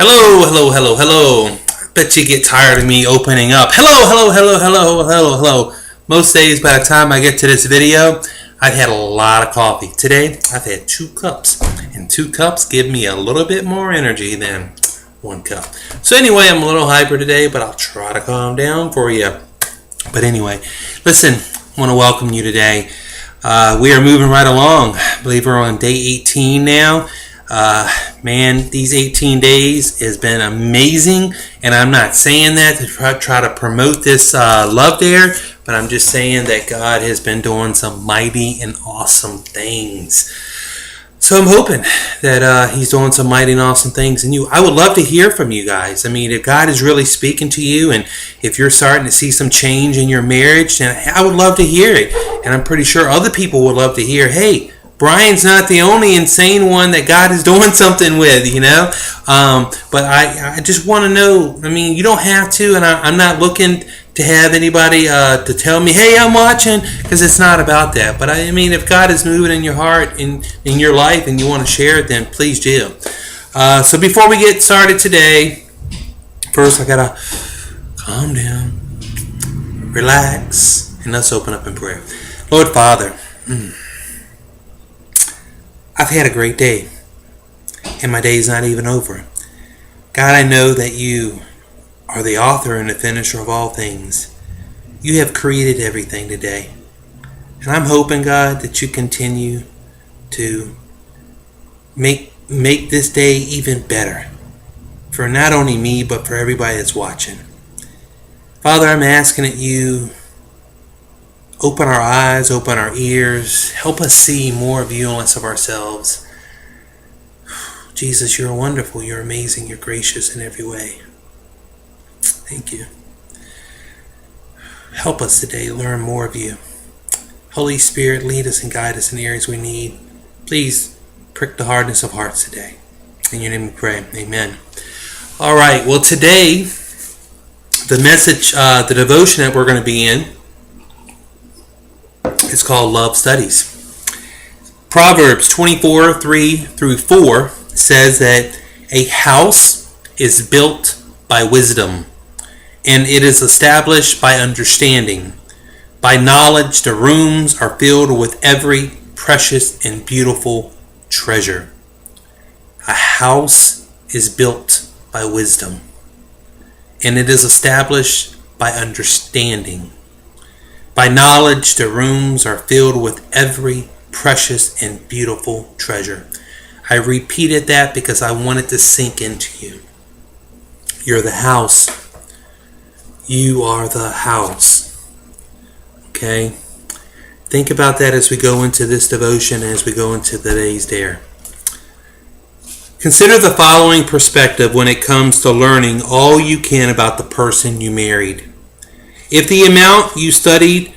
Hello, hello, hello, hello. I bet you get tired of me opening up. Hello, hello, hello, hello, hello, hello. Most days by the time I get to this video, I've had a lot of coffee. Today, I've had 2 cups. And 2 cups give me a little bit more energy than 1 cup. So anyway, I'm a little hyper today, but I'll try to calm down for you. But anyway, listen, I want to welcome you today. We are moving right along. I believe we're on day 18 now. Man, these 18 days has been amazing, and I'm not saying that to try to promote this love dare, but I'm just saying that God has been doing some mighty and awesome things. So I'm hoping that He's doing some mighty and awesome things in you. I would love to hear from you guys. I mean, if God is really speaking to you, and if you're starting to see some change in your marriage, then I would love to hear it. And I'm pretty sure other people would love to hear, hey, Brian's not the only insane one that God is doing something with, you know. But I just want to know. I mean, you don't have to, and I'm not looking to have anybody to tell me, hey, I'm watching, because it's not about that. But I mean, if God is moving in your heart, in your life, and you want to share it, then please do. So before we get started today, first I gotta calm down, relax, and let's open up in prayer. Lord Father. I've had a great day, and my day's not even over. God, I know that you are the author and the finisher of all things. You have created everything today. And I'm hoping, God, that you continue to make this day even better for not only me, but for everybody that's watching. Father, I'm asking that you open our eyes, open our ears, help us see more of you and less of ourselves. Jesus, you're wonderful, you're amazing, you're gracious in every way. Thank you. Help us today learn more of you. Holy Spirit, lead us and guide us in the areas we need. Please prick the hardness of hearts today. In your name we pray. Amen. All right, well today, the message, the devotion that we're going to be in, it's called Love Studies. Proverbs 24:3-4 says that a house is built by wisdom, and it is established by understanding. By knowledge, the rooms are filled with every precious and beautiful treasure. A house is built by wisdom, and it is established by understanding. By knowledge, the rooms are filled with every precious and beautiful treasure. I repeated that because I wanted to sink into you. You're the house. You are the house. Okay? Think about that as we go into this devotion, as we go into today's dare. Consider the following perspective when it comes to learning all you can about the person you married. If the amount you studied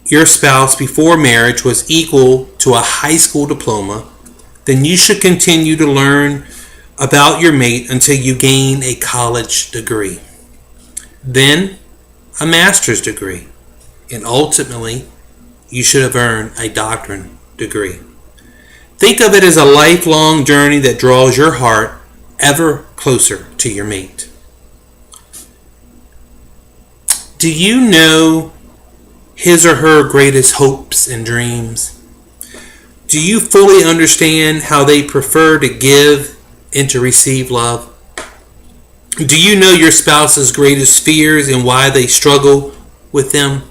your spouse before marriage was equal to a high school diploma, then you should continue to learn about your mate until you gain a college degree. Then a master's degree. And ultimately, you should have earned a doctorate degree. Think of it as a lifelong journey that draws your heart ever closer to your mate. Do you know his or her greatest hopes and dreams? Do you fully understand how they prefer to give and to receive love? Do you know your spouse's greatest fears and why they struggle with them?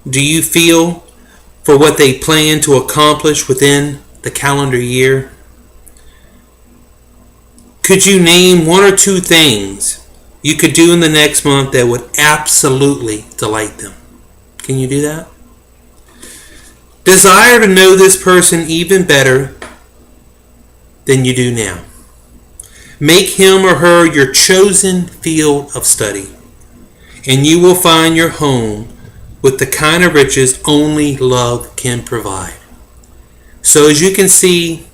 Do you feel for what they plan to accomplish within the calendar year? Could you name 1 or 2 things you could do in the next month that would absolutely delight them? Can you do that? Desire to know this person even better than you do now. Make him or her your chosen field of study, and you will find your home with the kind of riches only love can provide. So as you can see,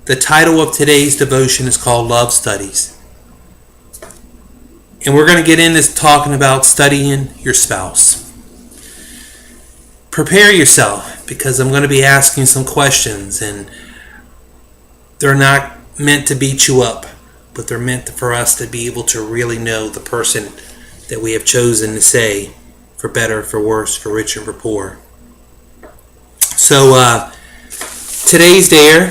the title of today's devotion is called Love Studies. And we're going to get into talking about studying your spouse. Prepare yourself, because I'm going to be asking some questions, and they're not meant to beat you up. but they're meant for us to be able to really know the person that we have chosen to say, for better, for worse, for richer, for poor. So today's dare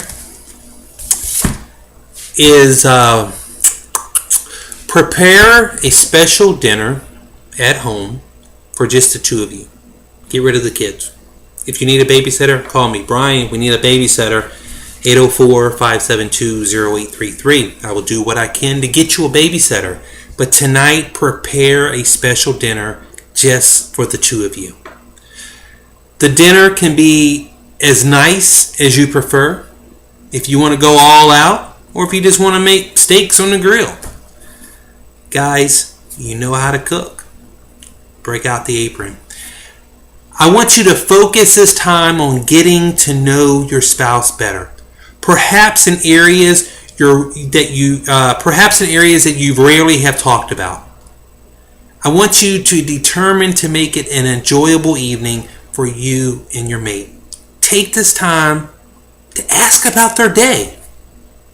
is prepare a special dinner at home for just the two of you. Get rid of the kids. If you need a babysitter, call me. Brian, we need a babysitter. 804-572-0833. I will do what I can to get you a babysitter. But tonight, prepare a special dinner just for the two of you. The dinner can be as nice as you prefer, if you want to go all out, or if you just want to make steaks on the grill. Guys, you know how to cook. Break out the apron. I want you to focus this time on getting to know your spouse better. Perhaps in areas that you rarely have talked about. I want you to determine to make it an enjoyable evening for you and your mate. Take this time to ask about their day.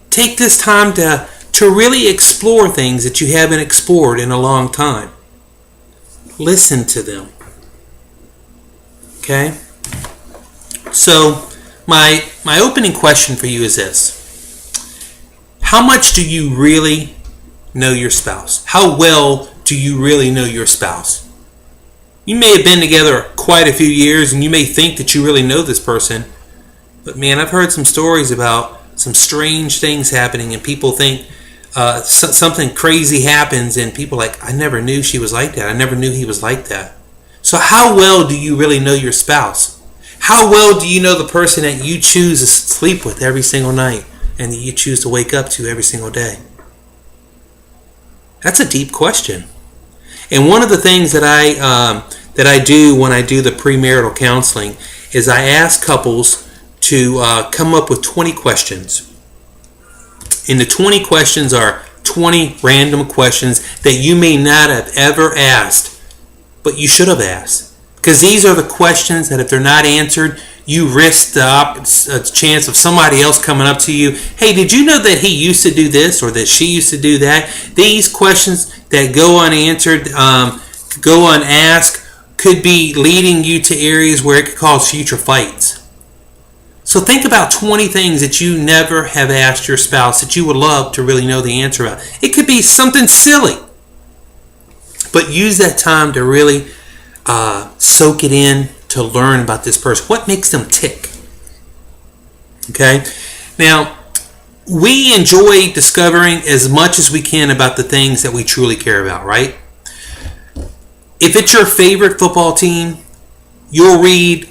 Take this time to really explore things that you haven't explored in a long time. Listen to them. Okay? So, my opening question for you is this. How much do you really know your spouse? How well do you really know your spouse? You may have been together quite a few years and you may think that you really know this person. But man, I've heard some stories about some strange things happening and people think something crazy happens and people are like, I never knew she was like that. I never knew he was like that. So how well do you really know your spouse? How well do you know the person that you choose to sleep with every single night and that you choose to wake up to every single day? That's a deep question. And one of the things that I do when I do the premarital counseling is I ask couples to come up with 20 questions. And the 20 questions are 20 random questions that you may not have ever asked, but you should have asked. Because these are the questions that if they're not answered, you risk the chance of somebody else coming up to you. Hey, did you know that he used to do this or that she used to do that? These questions that go unanswered, go unasked, could be leading you to areas where it could cause future fights. So think about 20 things that you never have asked your spouse that you would love to really know the answer about. It could be something silly. But use that time to really soak it in, to learn about this person. What makes them tick? Okay? Now, we enjoy discovering as much as we can about the things that we truly care about, right? If it's your favorite football team, you'll read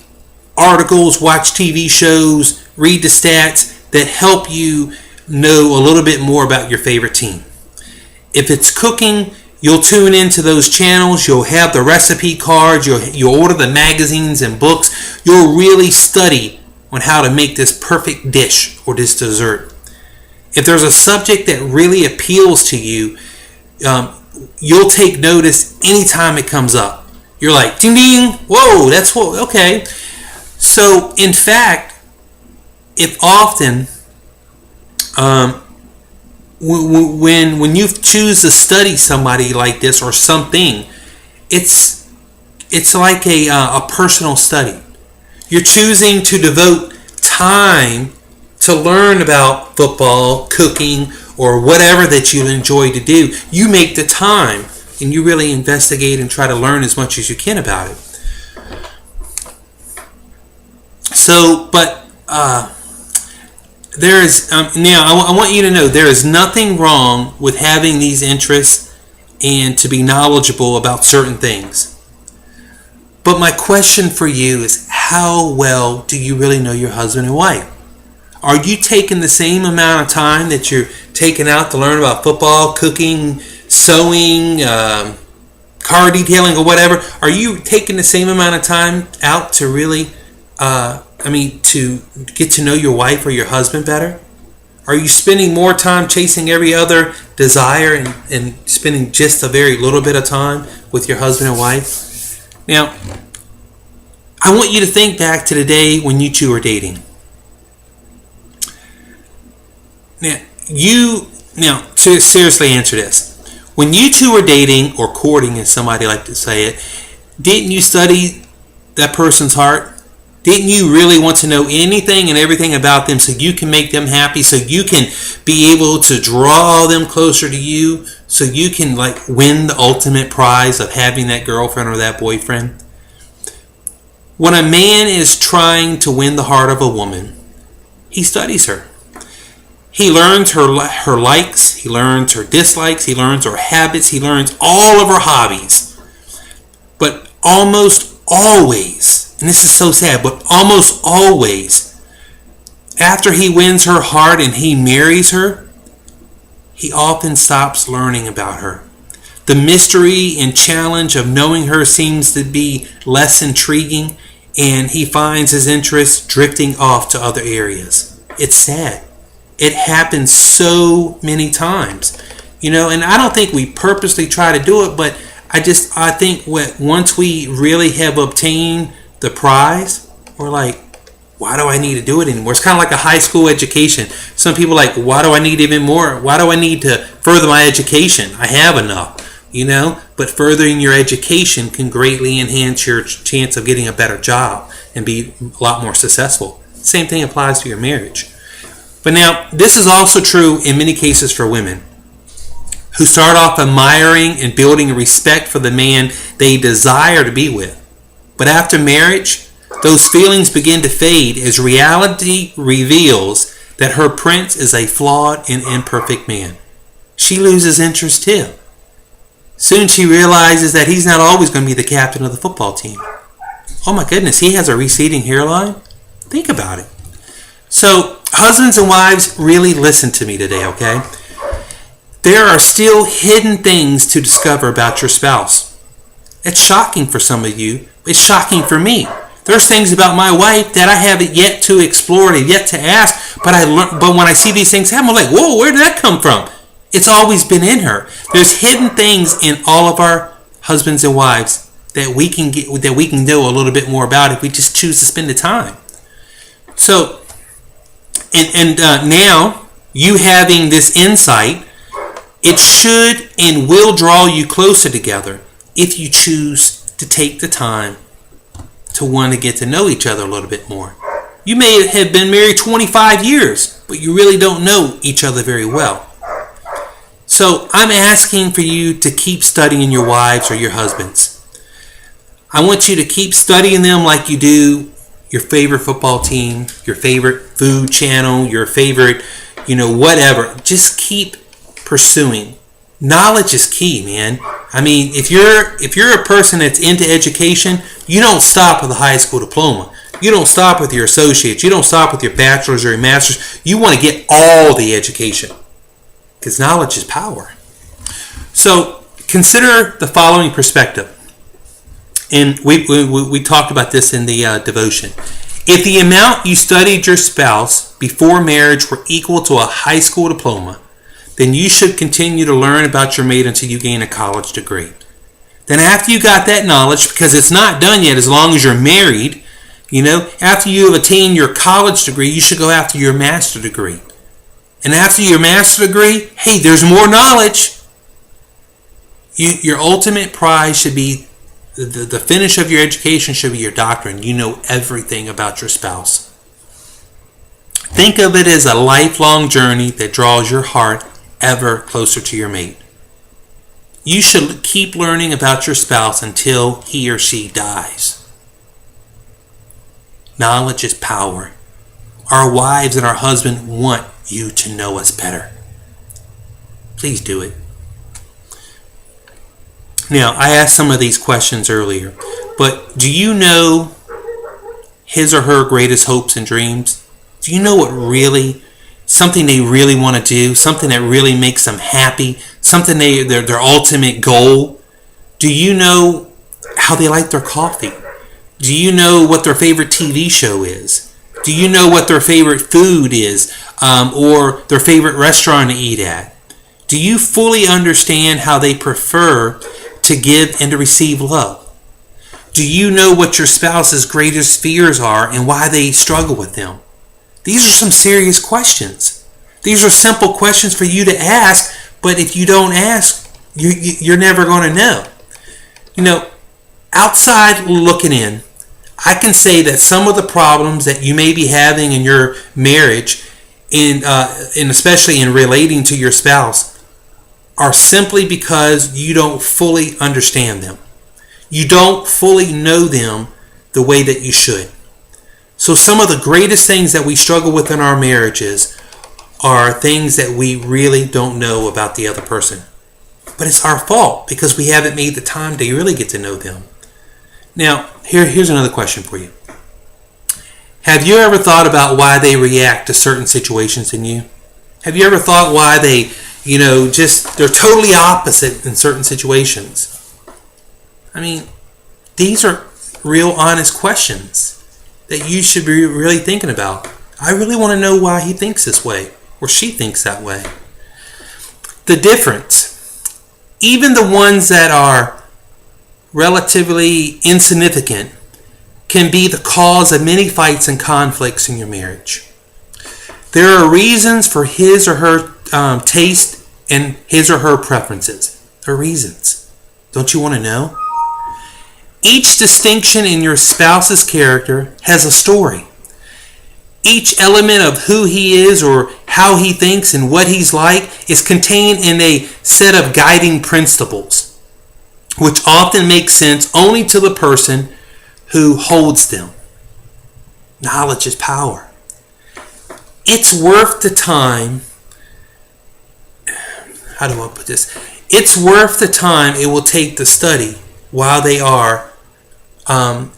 articles, watch TV shows, read the stats that help you know a little bit more about your favorite team. If it's cooking, you'll tune into those channels. You'll have the recipe cards. You'll order the magazines and books. You'll really study on how to make this perfect dish or this dessert. If there's a subject that really appeals to you, you'll take notice anytime it comes up. You're like, ding ding, whoa, that's what, okay. So, in fact, if often, when you choose to study somebody like this or something, it's like a personal study. You're choosing to devote time to learn about football, cooking, or whatever that you enjoy to do. You make the time and you really investigate and try to learn as much as you can about it. So, but there is now. I want you to know there is nothing wrong with having these interests and to be knowledgeable about certain things. But my question for you is, how well do you really know your husband and wife? Are you taking the same amount of time that you're taking out to learn about football, cooking, sewing, car detailing, or whatever? Are you taking the same amount of time out to really, to get to know your wife or your husband better? Are you spending more time chasing every other desire and spending just a very little bit of time with your husband and wife? Now, I want you to think back to the day when you two were dating. Now, now to seriously answer this, when you two are dating or courting, as somebody like to say it, didn't you study that person's heart? Didn't you really want to know anything and everything about them so you can make them happy, so you can be able to draw them closer to you, so you can win the ultimate prize of having that girlfriend or that boyfriend? When a man is trying to win the heart of a woman, he studies her. He learns her likes, he learns her dislikes, he learns her habits, he learns all of her hobbies. But almost always, and this is so sad, but almost always, after he wins her heart and he marries her, he often stops learning about her. The mystery and challenge of knowing her seems to be less intriguing, and he finds his interest drifting off to other areas. It's sad. It happens so many times, and I don't think we purposely try to do it, but I think once we really have obtained the prize, we're like, why do I need to do it anymore? It's kind of like a high school education. Some people are like, why do I need even more? Why do I need to further my education? I have enough, But furthering your education can greatly enhance your chance of getting a better job and be a lot more successful. Same thing applies to your marriage. But now, this is also true in many cases for women who start off admiring and building respect for the man they desire to be with. But after marriage, those feelings begin to fade as reality reveals that her prince is a flawed and imperfect man. She loses interest too. Soon she realizes that he's not always going to be the captain of the football team. Oh my goodness, he has a receding hairline? Think about it. So, husbands and wives, really listen to me today, okay? There are still hidden things to discover about your spouse. It's shocking for some of you. It's shocking for me. There's things about my wife that I haven't yet to explore and yet to ask, but when I see these things happen, I'm like, whoa, where did that come from? It's always been in her. There's hidden things in all of our husbands and wives that we can know a little bit more about if we just choose to spend the time. So, now you having this insight, it should and will draw you closer together if you choose to take the time to want to get to know each other a little bit more. You may have been married 25 years, but you really don't know each other very well. So I'm asking for you to keep studying your wives or your husbands. I want you to keep studying them like you do your favorite football team, your favorite food channel, your favorite, whatever. Just keep pursuing. Knowledge is key, man. I mean, if you're a person that's into education, you don't stop with a high school diploma. You don't stop with your associates. You don't stop with your bachelor's or your master's. You want to get all the education because knowledge is power. So consider the following perspective. And we talked about this in the devotion. If the amount you studied your spouse before marriage were equal to a high school diploma, then you should continue to learn about your mate until you gain a college degree. Then after you got that knowledge, because it's not done yet as long as you're married, after you have attained your college degree, you should go after your master degree. And after your master degree, hey, there's more knowledge. Your ultimate prize should be, the finish of your education should be your doctorate. You know everything about your spouse. Think of it as a lifelong journey that draws your heart ever closer to your mate. You should keep learning about your spouse until he or she dies. Knowledge is power. Our wives and our husband want you to know us better. Please do it. Now, I asked some of these questions earlier, but do you know his or her greatest hopes and dreams? Do you know something they really want to do, something that really makes them happy, something their ultimate goal? Do you know how they like their coffee? Do you know what their favorite TV show is? Do you know what their favorite food is, or their favorite restaurant to eat at? Do you fully understand how they prefer to give and to receive love? Do you know what your spouse's greatest fears are and why they struggle with them? These are some serious questions. These are simple questions for you to ask, but if you don't ask, you're never going to know. You know, outside looking in, I can say that some of the problems that you may be having in your marriage, and especially in relating to your spouse, are simply because you don't fully understand them. You don't fully know them the way that you should. So some of the greatest things that we struggle with in our marriages are things that we really don't know about the other person. But it's our fault because we haven't made the time to really get to know them. Now, here's another question for you. Have you ever thought about why they react to certain situations in you? Have you ever thought why they, they're totally opposite in certain situations? I mean, these are real honest questions that you should be really thinking about. I really want to know why he thinks this way or she thinks that way. The difference, even the ones that are relatively insignificant, can be the cause of many fights and conflicts in your marriage. There are reasons for his or her taste and his or her preferences. There are reasons. Don't you want to know? Each distinction in your spouse's character has a story. Each element of who he is or how he thinks and what he's like is contained in a set of guiding principles, which often make sense only to the person who holds them. Knowledge is power. It's worth the time. How do I put this? It's worth the time it will take to study while they are.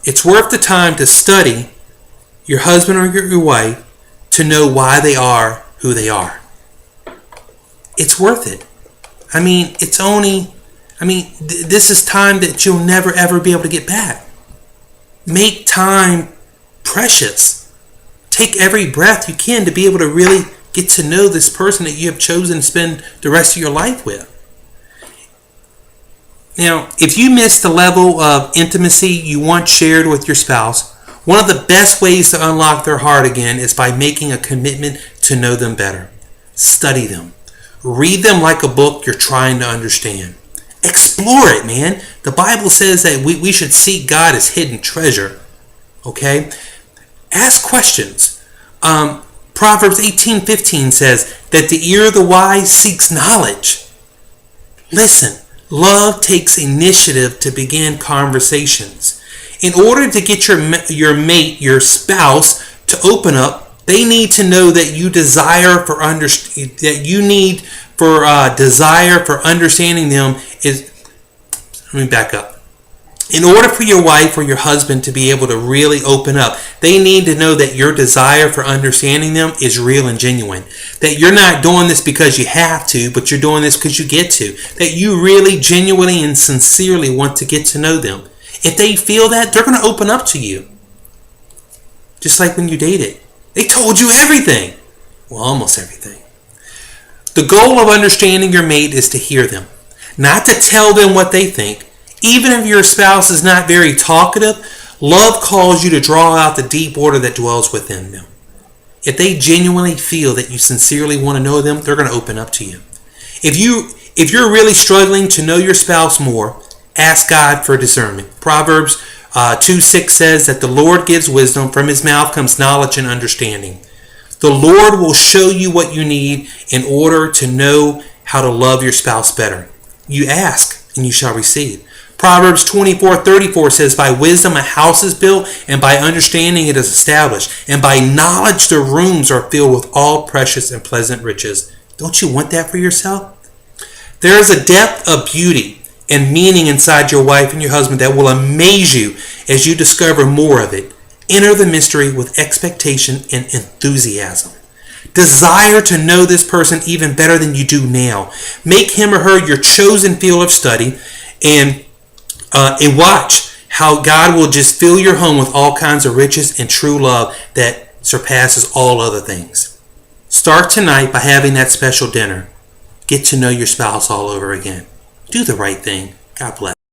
It's worth the time to study your husband or your wife to know why they are who they are. It's worth it. This is time that you'll never ever be able to get back. Make time precious. Take every breath you can to be able to really get to know this person that you have chosen to spend the rest of your life with. Now, if you miss the level of intimacy you once shared with your spouse, one of the best ways to unlock their heart again is by making a commitment to know them better. Study them. Read them like a book you're trying to understand. Explore it, man. The Bible says that we should seek God as hidden treasure. Okay? Ask questions. Proverbs 18:15 says that the ear of the wise seeks knowledge. Listen. Love takes initiative to begin conversations. In order to get your mate, your spouse, to open up, they need to know that you desire for desire for understanding them is. Let me back up. In order for your wife or your husband to be able to really open up, they need to know that your desire for understanding them is real and genuine. That you're not doing this because you have to, but you're doing this because you get to. That you really, genuinely, and sincerely want to get to know them. If they feel that, they're going to open up to you. Just like when you dated. They told you everything. Well, almost everything. The goal of understanding your mate is to hear them. Not to tell them what they think. Even if your spouse is not very talkative, love calls you to draw out the deep order that dwells within them. If they genuinely feel that you sincerely want to know them, they're going to open up to you. If you're really struggling to know your spouse more, ask God for discernment. Proverbs 2:6 says that the Lord gives wisdom. From his mouth comes knowledge and understanding. The Lord will show you what you need in order to know how to love your spouse better. You ask and you shall receive. Proverbs 24:34 says, by wisdom a house is built, and by understanding it is established, and by knowledge the rooms are filled with all precious and pleasant riches. Don't you want that for yourself? There is a depth of beauty and meaning inside your wife and your husband that will amaze you as you discover more of it. Enter the mystery with expectation and enthusiasm. Desire to know this person even better than you do now. Make him or her your chosen field of study, and watch how God will just fill your home with all kinds of riches and true love that surpasses all other things. Start tonight by having that special dinner. Get to know your spouse all over again. Do the right thing. God bless.